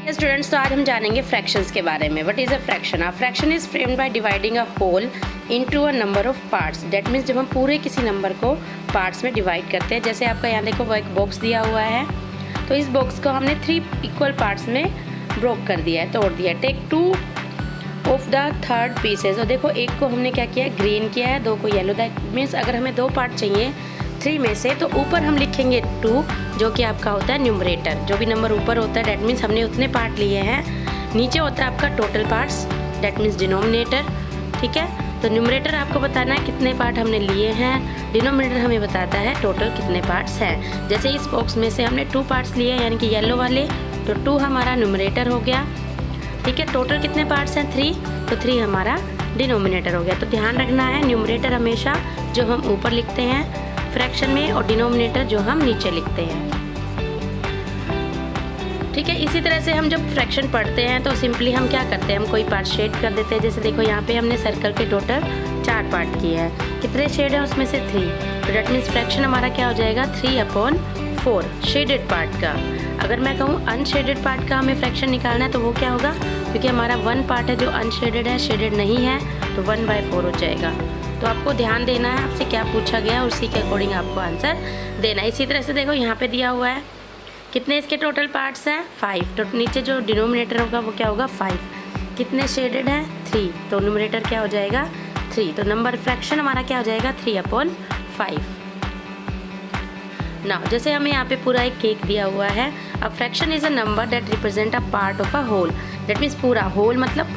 Students, तो आज हम जानेंगे फ्रैक्शंस के बारे में। What is a fraction? A fraction is framed by dividing a whole into a number of parts. That means जब हम पूरे किसी नंबर को पार्ट्स में डिवाइड करते हैं, जैसे आपका यहाँ देखो वो एक बॉक्स दिया हुआ है, तो इस बॉक्स को हमने 3 इक्वल पार्ट्स में ब्रोक कर दिया है, तोड़ दिया है। Take 2 of the third pieces. और देखो एक को हमने क्या किया है, ग्रीन किया है, 2 को येलो। दैट मीन्स अगर हमें 2 पार्ट चाहिए 3 में से, तो ऊपर हम लिखेंगे 2, जो कि आपका होता है न्यूमरेटर। जो भी नंबर ऊपर होता है, डैट मीन्स हमने उतने पार्ट लिए हैं। नीचे होता है आपका total parts, that means denominator. ठीक है, तो न्यूमरेटर आपको बताना है कितने पार्ट हमने लिए हैं, डिनोमिनेटर हमें बताता है टोटल कितने पार्ट्स हैं। जैसे इस बॉक्स में से हमने 2 पार्ट्स लिए हैं, यानी कि येलो वाले, तो 2 हमारा न्यूमरेटर हो गया। ठीक है, टोटल कितने पार्ट्स हैं 3, तो 3 हमारा डिनोमिनेटर हो गया। तो ध्यान रखना है, न्यूमरेटर हमेशा जो हम ऊपर लिखते हैं फ्रैक्शन में, और डिनोमिनेटर जो हम नीचे लिखते हैं। ठीक है, इसी तरह से हम जब फ्रैक्शन पढ़ते हैं तो सिंपली हम क्या करते हैं, हम कोई पार्ट शेड कर देते हैं। जैसे देखो यहाँ पे हमने सर्कल के टोटल 4 पार्ट किए हैं, कितने शेड है उसमें से 3, तो डेट मीन्स फ्रैक्शन हमारा क्या हो जाएगा 3/4 शेडेड पार्ट का। अगर मैं कहूँ अनशेडेड पार्ट का हमें फ्रैक्शन निकालना है, तो वो क्या होगा, क्योंकि हमारा 1 पार्ट है जो अनशेडेड है, शेडेड नहीं है, तो 1/4 हो जाएगा। तो आपको ध्यान देना है आपसे क्या पूछा गया है, उसी के अकॉर्डिंग आपको आंसर देना है। इसी तरह से देखो यहाँ पे दिया हुआ है कितने इसके टोटल पार्ट्स हैं 5, तो नीचे जो डिनोमिनेटर होगा वो क्या होगा 5। कितने शेडेड है 3, तो न्यूमरेटर क्या हो जाएगा 3, तो नंबर फ्रैक्शन हमारा क्या हो जाएगा 3/5। नाउ जैसे हमें यहाँ पे पूरा एक केक दिया हुआ है। A fraction is a number that represent a part of a whole. That means पूरा, होल मतलब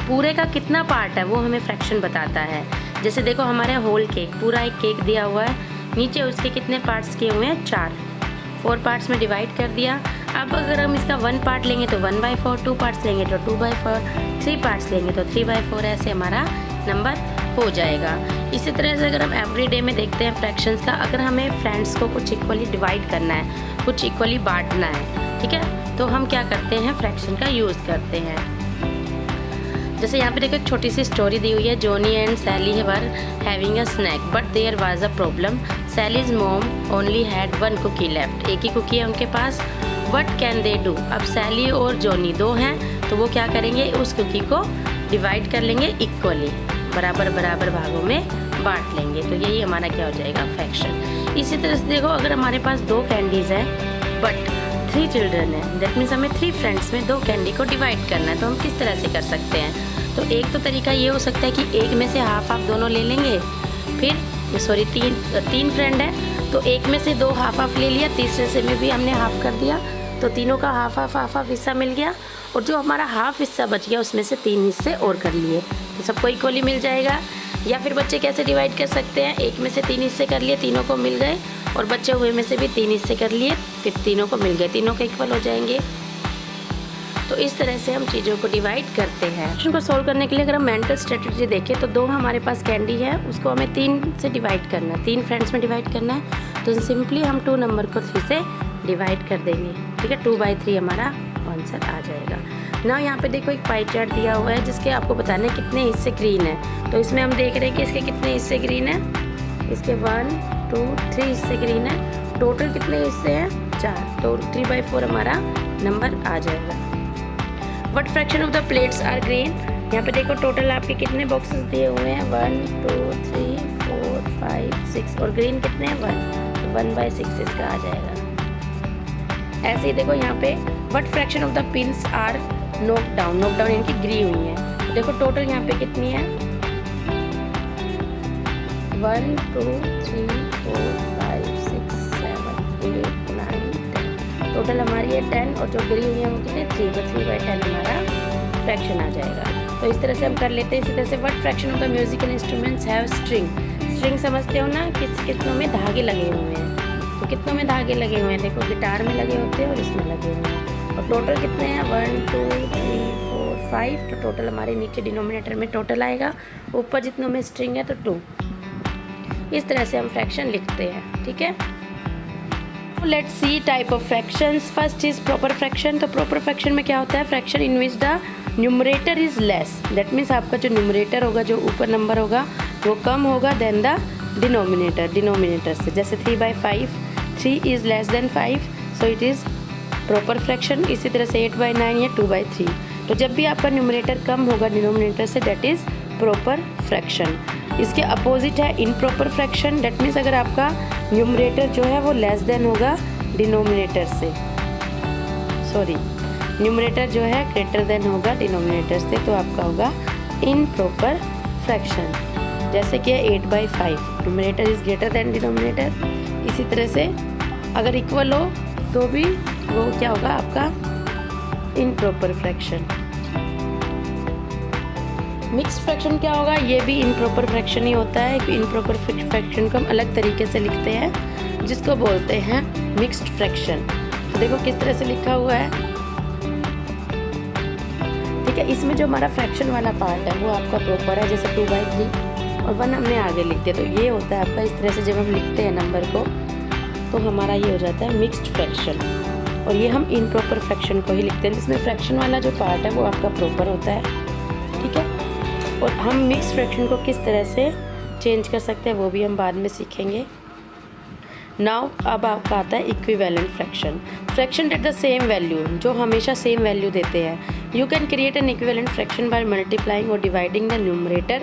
पूरे का कितना पार्ट है वो हमें फ्रैक्शन बताता है। जैसे देखो हमारे होल केक, पूरा एक केक दिया हुआ है, नीचे उसके कितने पार्ट्स किए हुए हैं 4 पार्ट्स में डिवाइड कर दिया। अब अगर हम इसका 1 पार्ट लेंगे तो 1/4, 2 पार्ट्स लेंगे तो 2/4, 3 पार्ट्स लेंगे तो 3/4, ऐसे हमारा नंबर हो जाएगा। इसी तरह से अगर हम एवरीडे में देखते हैं फ्रैक्शंस का, अगर हमें फ्रेंड्स को कुछ इक्वली डिवाइड करना है, कुछ इक्वली बांटना है, ठीक है, तो हम क्या करते हैं फ्रैक्शन का यूज़ करते हैं। जैसे यहाँ पे देखो एक छोटी सी स्टोरी दी हुई है। Johnny and Sally were having a snack but there was a problem. Sally's mom only had 1 cookie लेफ्ट। एक ही कुकी है उनके पास। What can they do? अब सैली और जॉनी 2 हैं, तो वो क्या करेंगे, उस कुकी को डिवाइड कर लेंगे इक्वली, बराबर बराबर भागों में बांट लेंगे। तो यही हमारा क्या हो जाएगा फ्रैक्शन। इसी तरह से देखो अगर हमारे पास 2 कैंडीज़ हैं बट 3 चिल्ड्रन है, दैट मीन्स हमें 3 फ्रेंड्स में 2 कैंडी को डिवाइड करना है, तो हम किस तरह से कर सकते हैं। तो एक तो तरीका ये हो सकता है कि एक में से हाफ दोनों ले लेंगे, फिर सॉरी 3 फ्रेंड है तो एक में से 2 हाफ ले लिया, तीसरे से में भी हमने हाफ कर दिया, तो तीनों का हाफ हिस्सा मिल गया, और जो हमारा हाफ हिस्सा बच गया उसमें से 3 हिस्से और कर लिए, तो सबको इक्वली मिल जाएगा। या फिर बच्चे कैसे डिवाइड कर सकते हैं, एक में से 3 हिस्से कर लिए, तीनों को मिल गए, और बचे हुए में से भी 3 हिस्से कर लिए, फिर तीनों को मिल गए, तीनों के इक्वल हो जाएंगे। तो इस तरह से हम चीज़ों को डिवाइड करते हैं। क्वेश्चन को सोल्व करने के लिए अगर हम मेंटल स्ट्रेटजी देखें, तो 2 हमारे पास कैंडी है, उसको हमें 3 से डिवाइड करना है, 3 फ्रेंड्स में डिवाइड करना है, तो सिंपली हम 2 नंबर को 3 से डिवाइड कर देंगे। ठीक है, 2/3 हमारा आंसर आ जाएगा ना। यहाँ पे देखो एक पाई चार्ट दिया हुआ है, जिसके आपको बताना है कितने हिस्से ग्रीन है। तो इसमें हम देख रहे हैं कि इसके कितने हिस्से ग्रीन है, इसके 1 2 3 हिस्से ग्रीन है। टोटल कितने हिस्से हैं 4, तो 3/4 हमारा नंबर आ जाएगा। What fraction of the plates are green? यहाँ पे देखो टोटल आपके कितने बॉक्सेस दिए हुए हैं, 1 2 3 4 5 6, और ग्रीन कितने हैं 1, तो 1/6 इसका आ जाएगा। ऐसे ही देखो यहाँ पे what fraction of the pins are knock down इनकी गिरी हुई है, तो देखो टोटल यहाँ पे कितनी है 1 2 3 4 5 6 7 8 9 10, टोटल हमारी है 10, और जो गिरी हुई है वो कितने 3, तो 3/10 हमारा फ्रैक्शन आ जाएगा। तो इस तरह से हम कर लेते हैं। इसी तरह से what fraction of the musical instruments have string समझते हो ना, कितनों में धागे लगे हुए हैं, तो कितनों में धागे लगे हुए हैं, देखो गिटार में लगे होते हैं और इसमें लगे हुए हैं, और टोटल कितने हैं 1 2 3 4 5, तो टोटल हमारे नीचे डिनोमिनेटर में टोटल आएगा, ऊपर जितनों में स्ट्रिंग है तो 2। इस तरह से हम फ्रैक्शन लिखते हैं। ठीक है, let's see type of fractions. First is proper fraction. तो प्रॉपर फ्रैक्शन में क्या होता है, fraction in which the numerator is less. That means आपका जो न्यूमरेटर होगा, जो ऊपर नंबर होगा, वो कम होगा देन द डिनोमिनेटर से। जैसे 3/5, 3 is less than 5, so it is proper fraction. इसी तरह से 8/9 या 2/3। तो जब भी आपका न्यूमरेटर कम होगा डिनोमिनेटर से, दैट इज़ प्रॉपर फ्रैक्शन। इसके अपोजिट है इनप्रॉपर फ्रैक्शन। दैट मीन्स अगर आपका न्यूमरेटर जो है वो लेस देन होगा डिनोमिनेटर से, न्यूमरेटर जो है ग्रेटर देन होगा डिनोमिनेटर से, तो आपका होगा इनप्रॉपर फ्रैक्शन। जैसे कि 8/5, numerator is greater than denominator. इसी तरह से अगर इक्वल हो तो भी वो क्या होगा आपका इनप्रॉपर फ्रैक्शन। मिक्स्ड फ्रैक्शन क्या होगा, ये भी इनप्रॉपर फ्रैक्शन ही होता है। इनप्रॉपर फ्रैक्शन को हम अलग तरीके से लिखते हैं जिसको बोलते हैं मिक्स्ड फ्रैक्शन। तो देखो किस तरह से लिखा हुआ है, ठीक है। इसमें जो हमारा फ्रैक्शन वाला पार्ट है वो आपका प्रॉपर है, जैसे 2/3 और 1 हमने आगे लिख दिया। तो ये होता है आपका, इस तरह से जब हम लिखते हैं नंबर को तो हमारा ये हो जाता है मिक्स्ड फ्रैक्शन। और ये हम इनप्रॉपर फ्रैक्शन को ही लिखते हैं, जिसमें फ्रैक्शन वाला जो पार्ट है वो आपका प्रॉपर होता है, ठीक है। और हम मिक्स्ड फ्रैक्शन को किस तरह से चेंज कर सकते हैं वो भी हम बाद में सीखेंगे। नाउ अब आपका आता है equivalent fraction. Fraction at the same value, जो हमेशा सेम वैल्यू देते हैं। You can create an equivalent fraction by multiplying और dividing the numerator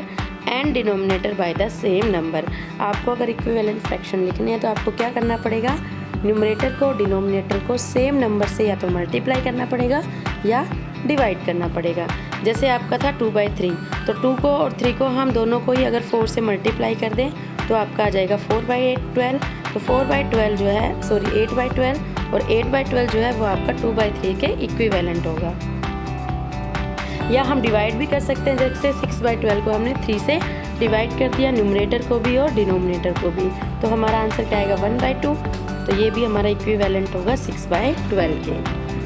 and denominator by the same number. आपको अगर इक्विवेलेंट फ्रैक्शन लिखने हैं तो आपको क्या करना पड़ेगा, न्यूमरेटर को डिनोमिनेटर को सेम नंबर से या तो मल्टीप्लाई करना पड़ेगा या डिवाइड करना पड़ेगा। जैसे आपका था 2/3, तो 2 को और 3 को हम दोनों को ही अगर 4 से मल्टीप्लाई कर दें तो आपका आ जाएगा 4/12। तो 4/12 जो है 8/12 और 8/12 जो है वो आपका 2/3 के इक्विवेलेंट होगा। या हम डिवाइड भी कर सकते हैं, जैसे 6/12 को हमने 3 से डिवाइड कर दिया, न्यूमरेटर को भी और डिनोमिनेटर को भी, तो हमारा आंसर क्या आएगा 1/2। तो ये भी हमारा इक्विवेलेंट होगा 6/12 के।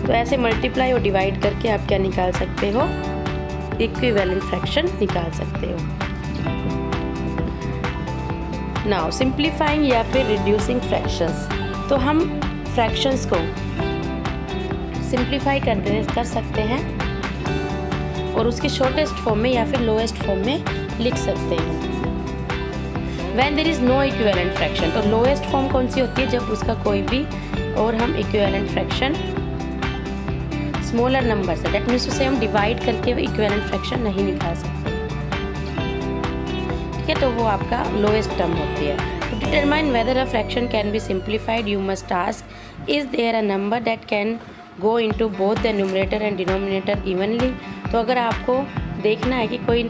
तो ऐसे मल्टीप्लाई और डिवाइड करके आप क्या निकाल सकते हो, इक्विवेलेंट फ्रैक्शन निकाल सकते हो। नाउ सिंप्लीफाइंग या फिर रिड्यूसिंग फ्रैक्शंस। तो हम फ्रैक्शंस को सिंप्लीफाई कर सकते हैं और उसके शॉर्टेस्ट फॉर्म में या फिर लोएस्ट फॉर्म में लिख सकते हैं। When there is no equivalent fraction, तो लोएस्ट फॉर्म कौन सी होती है, जब उसका कोई भी और हम इक्विवेलेंट फ्रैक्शन स्मॉलर नंबर से, दैट मीन्स उसे हम डिवाइड करके इक्विवेलेंट फ्रैक्शन नहीं निकाल सकते, ठीक है। तो वो आपका लोएस्ट टर्म होती है। To determine whether a fraction can be simplified you must ask is there a number that can go into both the numerator and denominator evenly. तो अगर आपको देखना है कि कोई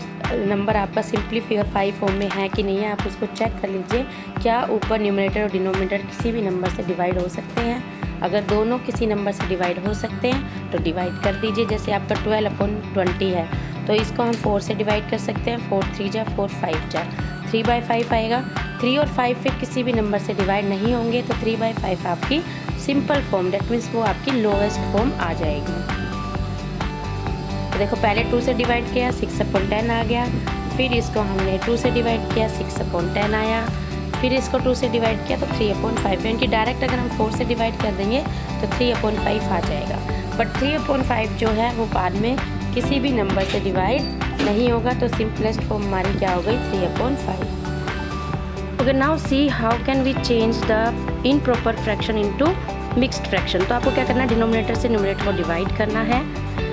नंबर आपका सिंप्लीफाई फॉर्म में है कि नहीं है, आप उसको चेक कर लीजिए क्या ऊपर न्यूमरेटर और डिनोमिनेटर किसी भी नंबर से डिवाइड हो सकते हैं। अगर दोनों किसी नंबर से डिवाइड हो सकते हैं तो डिवाइड कर दीजिए। जैसे आपका 12/20 है तो इसको हम 4 से डिवाइड कर सकते हैं। 4 3 जा 4 5 जा 3/5 आएगा। 3 और 5 फिर किसी भी नंबर से डिवाइड नहीं होंगे, तो 3/5 आपकी सिंपल फॉर्म, डेट मीन्स वो आपकी लोएस्ट फॉर्म आ जाएगी। तो देखो पहले 2 से डिवाइड किया 6/10 आ गया, फिर इसको हमने 2 से डिवाइड किया 6/10 आया, फिर इसको 2 से डिवाइड किया तो 3/5। यानी कि डायरेक्ट अगर हम 4 से डिवाइड कर देंगे तो 3/5 आ जाएगा। बट 3/5 जो है वो बाद में किसी भी नंबर से डिवाइड नहीं होगा, तो सिंपलेस्ट फॉर्म हमारी क्या हो गई 3/5। Okay, now see how can we change the improper fraction into mixed fraction. तो आपको क्या करना है, डिनोमिनेटर से न्यूमरेटर को डिवाइड करना है,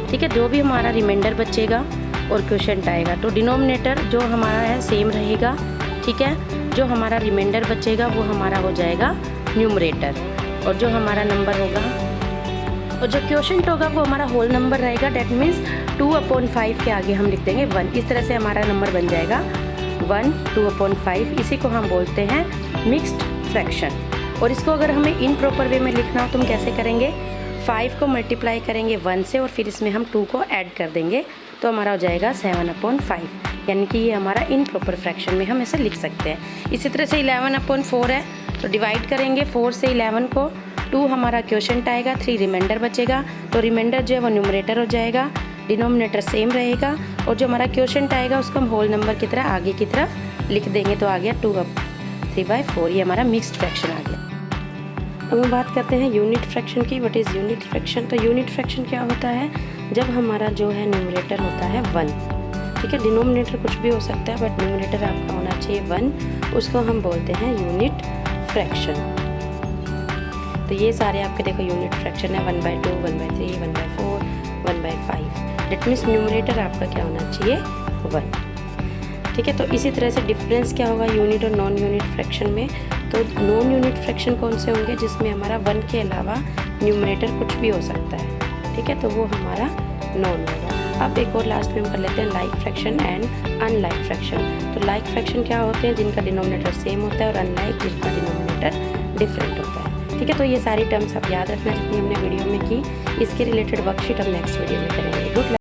ठीक है। जो भी हमारा रिमाइंडर बचेगा और क्वोशिएंट आएगा, तो डिनोमिनेटर जो हमारा है सेम रहेगा, ठीक है। जो हमारा रिमाइंडर बचेगा वो हमारा हो जाएगा न्यूमरेटर, और जो हमारा नंबर होगा और जो क्वोशिएंट होगा वो हमारा होल नंबर रहेगा। डेट मीन्स 2/5 के आगे हम लिख देंगे 1। इस तरह से हमारा नंबर बन जाएगा 1 2/5। इसी को हम बोलते हैं मिक्स्ड फ्रैक्शन। और इसको अगर हमें इनप्रॉपर वे में लिखना हो तो हम कैसे करेंगे, 5 को मल्टीप्लाई करेंगे 1 से और फिर इसमें हम 2 को ऐड कर देंगे, तो हमारा हो जाएगा 7/5। यानी कि ये हमारा इनप्रॉपर फ्रैक्शन में हम ऐसे लिख सकते हैं। इसी तरह से 11/4 है, तो डिवाइड करेंगे 4 से 11 को, 2 हमारा क्वोशिएंट आएगा, 3 रिमाइंडर बचेगा, तो रिमाइंडर जो है वो न्यूमरेटर हो जाएगा, डिनोमिनेटर सेम रहेगा, और जो हमारा क्वोशिएंट आएगा उसको हम होल नंबर की तरह आगे की तरफ लिख देंगे, तो आ गया 2/3/4। ये हमारा मिक्स्ड फ्रैक्शन आ गया। अब हम बात करते हैं यूनिट फ्रैक्शन की। What is unit fraction? तो यूनिट फ्रैक्शन क्या होता है, जब हमारा जो है न्यूमरेटर होता है 1, ठीक है। डिनोमिनेटर कुछ भी हो सकता है बट न्यूमरेटर आपका होना चाहिए 1, उसको हम बोलते हैं यूनिट फ्रैक्शन। तो ये सारे आपके देखो यूनिट फ्रैक्शन है 1/2, 1/3, 1/4, 1/5। डेट मीन्स न्यूमरेटर आपका क्या होना चाहिए 1। ठीक है, तो इसी तरह से डिफरेंस क्या होगा यूनिट और नॉन यूनिट फ्रैक्शन में। तो नॉन यूनिट फ्रैक्शन कौन से होंगे, जिसमें हमारा 1 के अलावा न्यूमरेटर कुछ भी हो सकता है। ठीक है, तो वो हमारा नॉन होगा। अब एक और लास्ट में हम कर लेते हैं like fraction and unlike fraction. तो लाइक फ्रैक्शन क्या होते हैं, जिनका डिनोमिनेटर सेम होता है, और अनलाइक जिनका डिनोमिनेटर डिफरेंट होता है। ठीक है, तो ये सारी टर्म्स आप याद रखना जितनी हमने वीडियो में की। इसके रिलेटेड वर्कशीट हम नेक्स्ट वीडियो में करेंगे। Good luck.